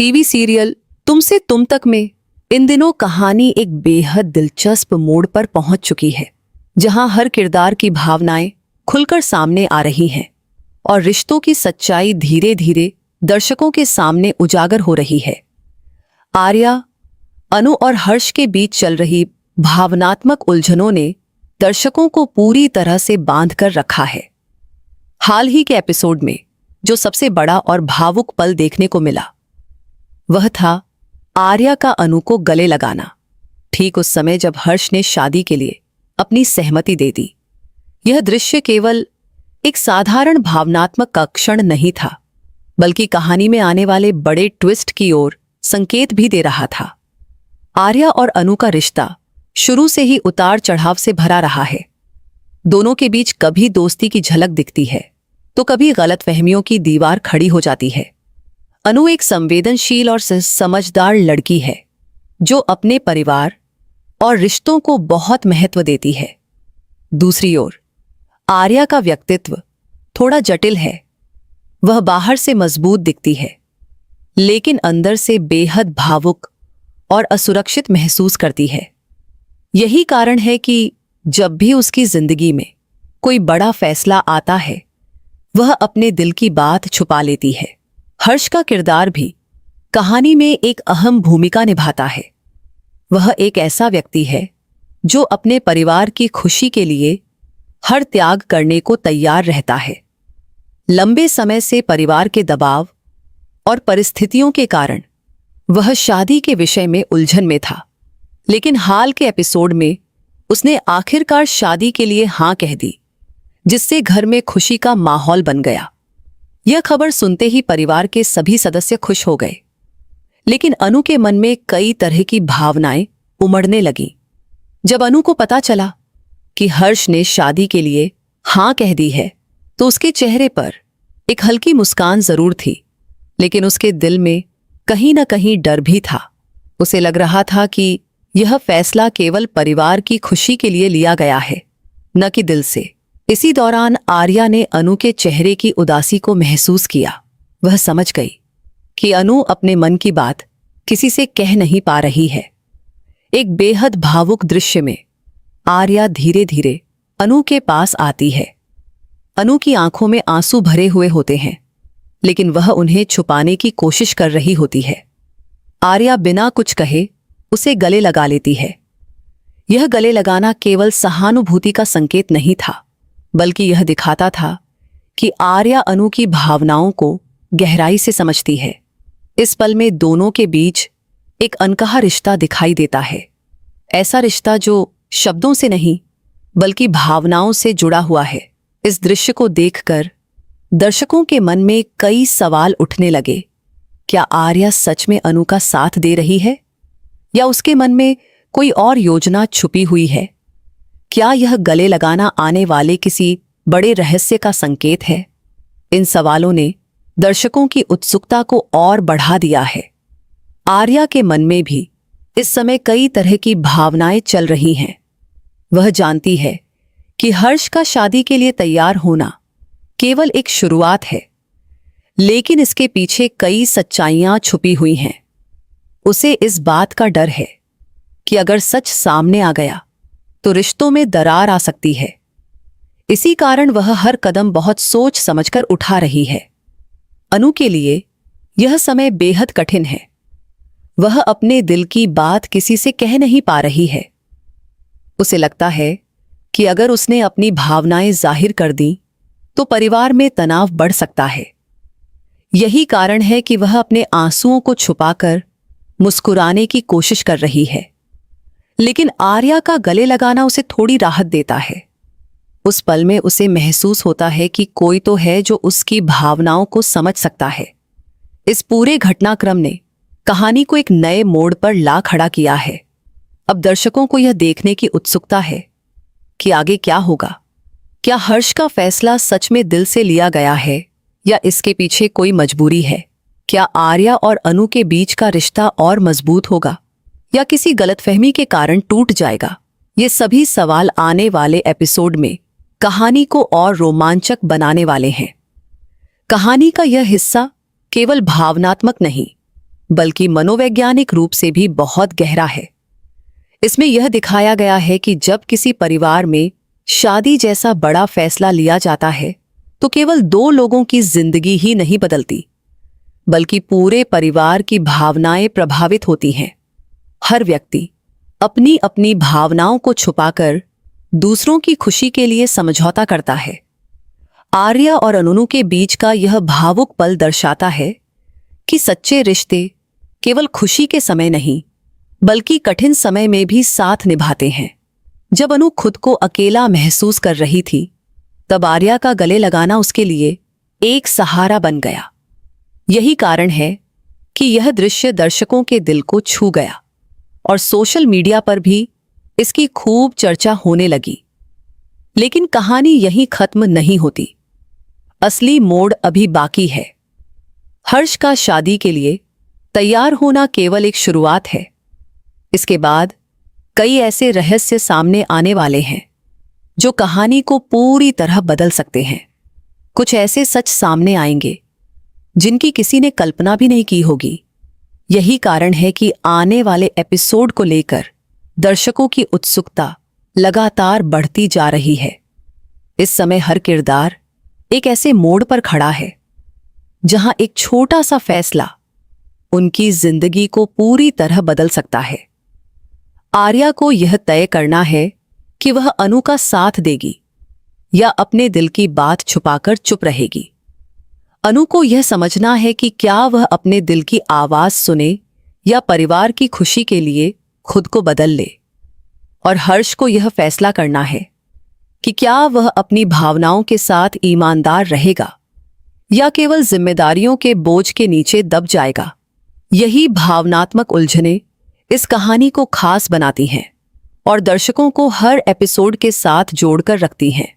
TV serial तुमसे तुम तक में इन दिनों कहानी एक बेहद दिलचस्प मोड़ पर पहुंच चुकी है, जहां हर किरदार की भावनाएं खुलकर सामने आ रही हैं और रिश्तों की सच्चाई धीरे धीरे दर्शकों के सामने उजागर हो रही है। आर्या, अनु और हर्ष के बीच चल रही भावनात्मक उलझनों ने दर्शकों को पूरी तरह से बांध कर रखा है। हाल ही के एपिसोड में जो सबसे बड़ा और भावुक पल देखने को मिला वह था आर्या का अनु को गले लगाना, ठीक उस समय जब हर्ष ने शादी के लिए अपनी सहमति दे दी। यह दृश्य केवल एक साधारण भावनात्मक का क्षण नहीं था, बल्कि कहानी में आने वाले बड़े ट्विस्ट की ओर संकेत भी दे रहा था। आर्या और अनु का रिश्ता शुरू से ही उतार चढ़ाव से भरा रहा है। दोनों के बीच कभी दोस्ती की झलक दिखती है तो कभी गलतफहमियों की दीवार खड़ी हो जाती है। अनु एक संवेदनशील और समझदार लड़की है जो अपने परिवार और रिश्तों को बहुत महत्व देती है। दूसरी ओर आर्या का व्यक्तित्व थोड़ा जटिल है। वह बाहर से मजबूत दिखती है, लेकिन अंदर से बेहद भावुक और असुरक्षित महसूस करती है। यही कारण है कि जब भी उसकी जिंदगी में कोई बड़ा फैसला आता है, वह अपने दिल की बात छुपा लेती है। हर्ष का किरदार भी कहानी में एक अहम भूमिका निभाता है। वह एक ऐसा व्यक्ति है जो अपने परिवार की खुशी के लिए हर त्याग करने को तैयार रहता है। लंबे समय से परिवार के दबाव और परिस्थितियों के कारण वह शादी के विषय में उलझन में था, लेकिन हाल के एपिसोड में उसने आखिरकार शादी के लिए हां कह दी, जिससे घर में खुशी का माहौल बन गया। यह खबर सुनते ही परिवार के सभी सदस्य खुश हो गए, लेकिन अनु के मन में कई तरह की भावनाएं उमड़ने लगीं। जब अनु को पता चला कि हर्ष ने शादी के लिए हां कह दी है, तो उसके चेहरे पर एक हल्की मुस्कान जरूर थी, लेकिन उसके दिल में कहीं न कहीं डर भी था। उसे लग रहा था कि यह फैसला केवल परिवार की खुशी के लिए लिया गया है, न कि दिल से। इसी दौरान आर्या ने अनु के चेहरे की उदासी को महसूस किया। वह समझ गई कि अनु अपने मन की बात किसी से कह नहीं पा रही है। एक बेहद भावुक दृश्य में आर्या धीरे धीरे अनु के पास आती है। अनु की आंखों में आंसू भरे हुए होते हैं, लेकिन वह उन्हें छुपाने की कोशिश कर रही होती है। आर्या बिना कुछ कहे उसे गले लगा लेती है। यह गले लगाना केवल सहानुभूति का संकेत नहीं था, बल्कि यह दिखाता था कि आर्या अनु की भावनाओं को गहराई से समझती है। इस पल में दोनों के बीच एक अनकहा रिश्ता दिखाई देता है, ऐसा रिश्ता जो शब्दों से नहीं बल्कि भावनाओं से जुड़ा हुआ है। इस दृश्य को देखकर दर्शकों के मन में कई सवाल उठने लगे। क्या आर्या सच में अनु का साथ दे रही है, या उसके मन में कोई और योजना छुपी हुई है? क्या यह गले लगाना आने वाले किसी बड़े रहस्य का संकेत है? इन सवालों ने दर्शकों की उत्सुकता को और बढ़ा दिया है। आर्या के मन में भी इस समय कई तरह की भावनाएं चल रही हैं। वह जानती है कि हर्ष का शादी के लिए तैयार होना केवल एक शुरुआत है, लेकिन इसके पीछे कई सच्चाइयां छुपी हुई हैं। उसे इस बात का डर है कि अगर सच सामने आ गया तो रिश्तों में दरार आ सकती है। इसी कारण वह हर कदम बहुत सोच समझकर उठा रही है। अनु के लिए यह समय बेहद कठिन है। वह अपने दिल की बात किसी से कह नहीं पा रही है। उसे लगता है कि अगर उसने अपनी भावनाएं जाहिर कर दी तो परिवार में तनाव बढ़ सकता है। यही कारण है कि वह अपने आंसुओं को छुपाकर मुस्कुराने की कोशिश कर रही है। लेकिन आर्या का गले लगाना उसे थोड़ी राहत देता है। उस पल में उसे महसूस होता है कि कोई तो है जो उसकी भावनाओं को समझ सकता है। इस पूरे घटनाक्रम ने कहानी को एक नए मोड़ पर ला खड़ा किया है। अब दर्शकों को यह देखने की उत्सुकता है कि आगे क्या होगा। क्या हर्ष का फैसला सच में दिल से लिया गया है, या इसके पीछे कोई मजबूरी है? क्या आर्या और अनु के बीच का रिश्ता और मजबूत होगा, या किसी गलतफहमी के कारण टूट जाएगा? ये सभी सवाल आने वाले एपिसोड में कहानी को और रोमांचक बनाने वाले हैं। कहानी का यह हिस्सा केवल भावनात्मक नहीं, बल्कि मनोवैज्ञानिक रूप से भी बहुत गहरा है। इसमें यह दिखाया गया है कि जब किसी परिवार में शादी जैसा बड़ा फैसला लिया जाता है तो केवल 2 लोगों की जिंदगी ही नहीं बदलती, बल्कि पूरे परिवार की भावनाएं प्रभावित होती हैं। हर व्यक्ति अपनी अपनी भावनाओं को छुपाकर दूसरों की खुशी के लिए समझौता करता है। आर्या और अनूनू के बीच का यह भावुक पल दर्शाता है कि सच्चे रिश्ते केवल खुशी के समय नहीं, बल्कि कठिन समय में भी साथ निभाते हैं। जब अनु खुद को अकेला महसूस कर रही थी, तब आर्या का गले लगाना उसके लिए एक सहारा बन गया। यही कारण है कि यह दृश्य दर्शकों के दिल को छू गया और सोशल मीडिया पर भी इसकी खूब चर्चा होने लगी। लेकिन कहानी यहीं खत्म नहीं होती। असली मोड़ अभी बाकी है। हर्ष का शादी के लिए तैयार होना केवल एक शुरुआत है। इसके बाद कई ऐसे रहस्य सामने आने वाले हैं जो कहानी को पूरी तरह बदल सकते हैं। कुछ ऐसे सच सामने आएंगे जिनकी किसी ने कल्पना भी नहीं की होगी। यही कारण है कि आने वाले एपिसोड को लेकर दर्शकों की उत्सुकता लगातार बढ़ती जा रही है। इस समय हर किरदार एक ऐसे मोड़ पर खड़ा है जहां एक छोटा सा फैसला उनकी जिंदगी को पूरी तरह बदल सकता है। आर्या को यह तय करना है कि वह अनु का साथ देगी या अपने दिल की बात छुपाकर चुप रहेगी। अनु को यह समझना है कि क्या वह अपने दिल की आवाज सुने या परिवार की खुशी के लिए खुद को बदल ले। और हर्ष को यह फैसला करना है कि क्या वह अपनी भावनाओं के साथ ईमानदार रहेगा या केवल जिम्मेदारियों के बोझ के नीचे दब जाएगा। यही भावनात्मक उलझनें इस कहानी को खास बनाती हैं और दर्शकों को हर एपिसोड के साथ जोड़कर रखती हैं।